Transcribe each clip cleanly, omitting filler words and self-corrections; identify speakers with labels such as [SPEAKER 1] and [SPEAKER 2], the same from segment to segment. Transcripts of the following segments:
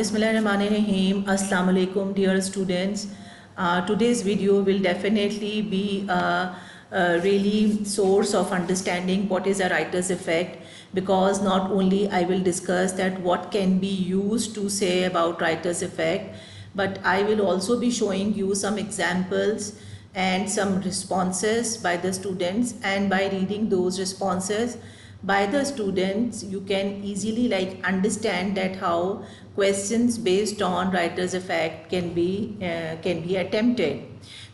[SPEAKER 1] Bismillahirrahmanirrahim. Assalamu alaikum, dear students. Today's video will definitely be a really source of understanding what is a writer's effect, because not only I will discuss that what can be used to say about writer's effect, but I will also be showing you some examples and some responses by the students, and by reading those responses by the students you can easily understand that how questions based on writer's effect can be attempted.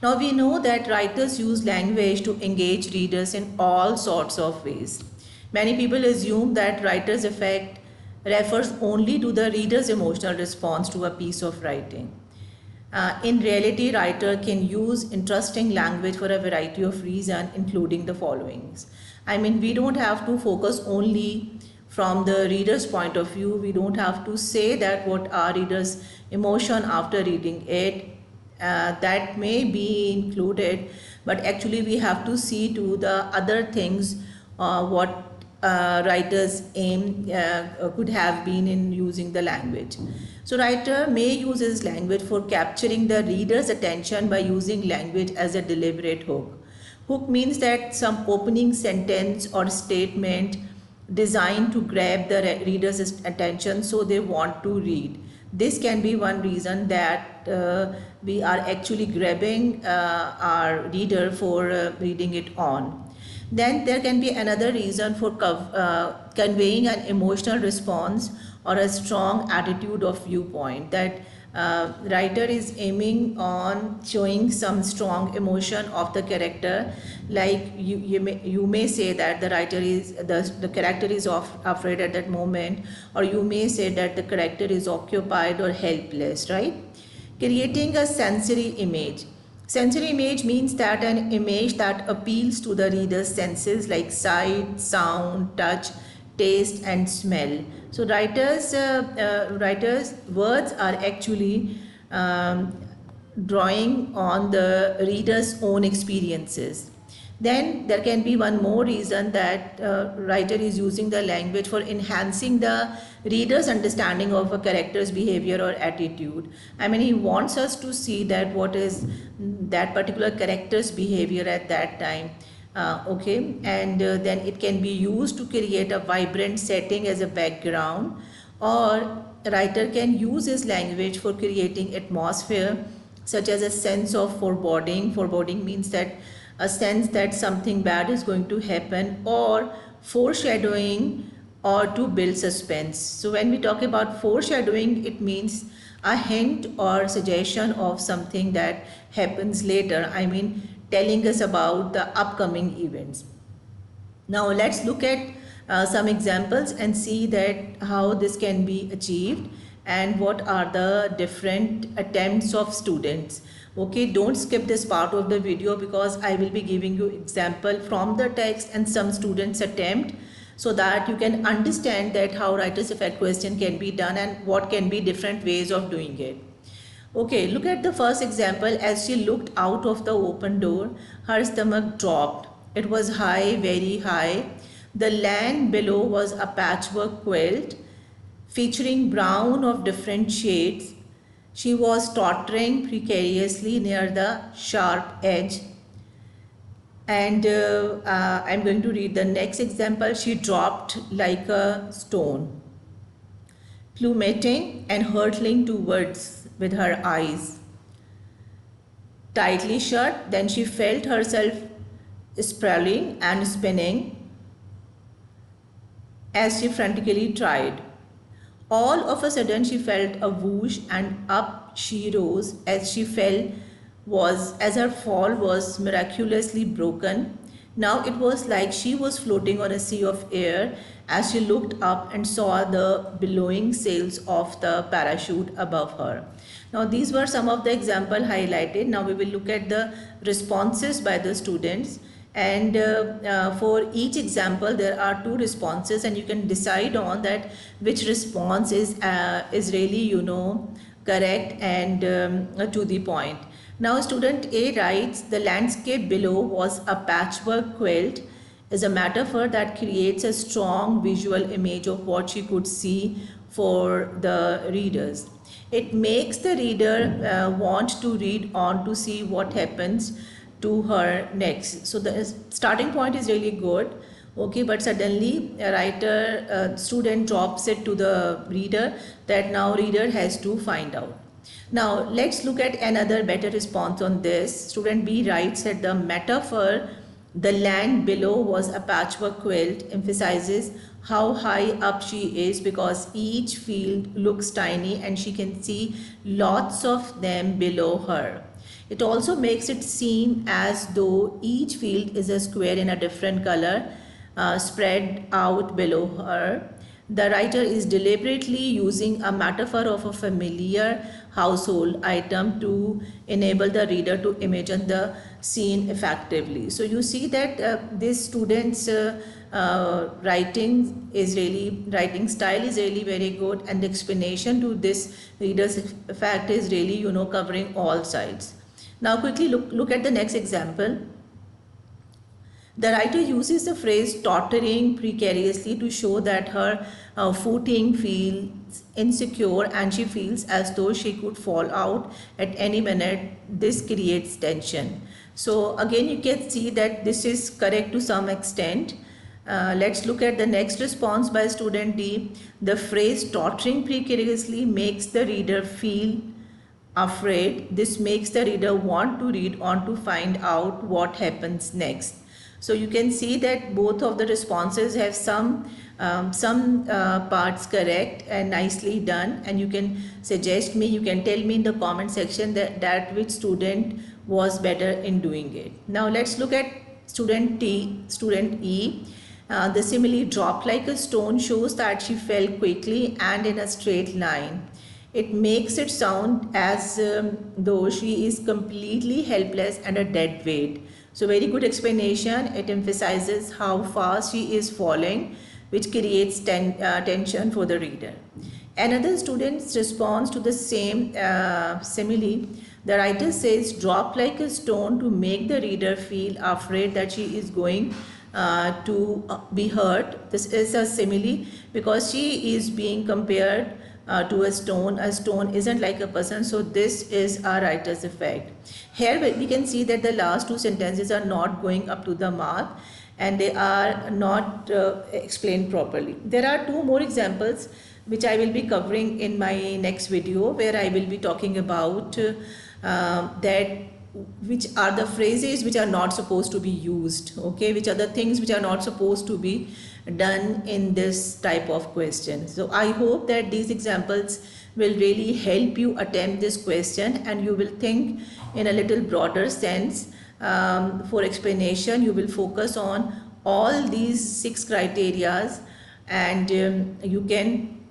[SPEAKER 1] Now we know that writers use language to engage readers in all sorts of ways. Many people assume that writer's effect refers only to the reader's emotional response to a piece of writing. In reality, writer can use interesting language for a variety of reasons, including the followings. I mean, we don't have to focus only from the reader's point of view. We don't have to say that what our reader's emotion after reading it, that may be included, but actually we have to see to the other things, what writer's aim could have been in using the language. So writer may use his language for capturing the reader's attention by using language as a deliberate hook. Hook means that some opening sentence or statement designed to grab the reader's attention so they want to read. This can be one reason that we are actually grabbing our reader for reading it on. Then there can be another reason for conveying an emotional response or a strong attitude of viewpoint, that writer is aiming on showing some strong emotion of the character. Like you may say that the writer is the character is afraid at that moment, or you may say that the character is occupied or helpless, right? Creating a sensory image. Sensory image means that an image that appeals to the reader's senses like sight, sound, touch, taste and smell. So writers words are actually drawing on the reader's own experiences. Then there can be one more reason that writer is using the language for enhancing the reader's understanding of a character's behavior or attitude. I mean, he wants us to see that what is that particular character's behavior at that time. Okay, and then it can be used to create a vibrant setting as a background, or a writer can use his language for creating atmosphere such as a sense of foreboding. Foreboding means that a sense that something bad is going to happen, or foreshadowing, or to build suspense. So when we talk about foreshadowing, it means a hint or suggestion of something that happens later. I mean, telling us about the upcoming events. Now let's look at some examples and see that how this can be achieved and what are the different attempts of students. Okay, don't skip this part of the video, because I will be giving you example from the text and some students attempt, so that you can understand that how writer's effect question can be done and what can be different ways of doing it. Okay, look at the first example. As she looked out of the open door, her stomach dropped. It was high, very high. The land below was a patchwork quilt featuring brown of different shades. She was tottering precariously near the sharp edge. And I'm going to read the next example. She dropped like a stone, plummeting and hurtling towards with her eyes tightly shut. Then she felt herself sprawling and spinning as she frantically tried. All of a sudden she felt a whoosh, and up she rose as her fall was miraculously broken. Now it was like she was floating on a sea of air as she looked up and saw the billowing sails of the parachute above her. Now these were some of the examples highlighted. Now we will look at the responses by the students. And for each example there are two responses, and you can decide on that which response is really correct and to the point. Now student A writes, the landscape below was a patchwork quilt is a metaphor that creates a strong visual image of what she could see for the readers. It makes the reader want to read on to see what happens to her next. So the starting point is really good, okay, but suddenly a writer, student drops it to the reader that now reader has to find out. Now let's look at another better response on this. Student B writes that the metaphor, the land below was a patchwork quilt, emphasizes how high up she is because each field looks tiny and she can see lots of them below her. It also makes it seem as though each field is a square in a different color spread out below her. The writer is deliberately using a metaphor of a familiar household item to enable the reader to imagine the scene effectively. So you see that this student's writing style is really very good, and the explanation to this reader's fact is really, covering all sides. Now quickly look at the next example. The writer uses the phrase tottering precariously to show that her footing feels insecure and she feels as though she could fall out at any minute. This creates tension. So again, you can see that this is correct to some extent. Let's look at the next response by student D. The phrase tottering precariously makes the reader feel afraid. This makes the reader want to read on to find out what happens next. So you can see that both of the responses have some parts correct and nicely done, and you can suggest me, you can tell me in the comment section that which student was better in doing it. Now let's look at student E. The simile dropped like a stone shows that she fell quickly and in a straight line. It makes it sound as though she is completely helpless and a dead weight. So very good explanation. It emphasizes how fast she is falling, which creates tension for the reader. Another student's response to the same simile, the writer says drop like a stone to make the reader feel afraid that she is going to be hurt. This is a simile because she is being compared to a stone. A stone isn't like a person, so this is a writer's effect. Here we can see that the last two sentences are not going up to the mark and they are not explained properly. There are two more examples which I will be covering in my next video, where I will be talking about that which are the phrases which are not supposed to be used, okay, which are the things which are not supposed to be done in this type of question. So I hope that these examples will really help you attempt this question and you will think in a little broader sense. For explanation, you will focus on all these 6 criteria and you can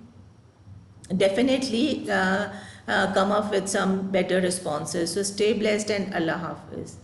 [SPEAKER 1] definitely come up with some better responses. So stay blessed and Allah Hafiz.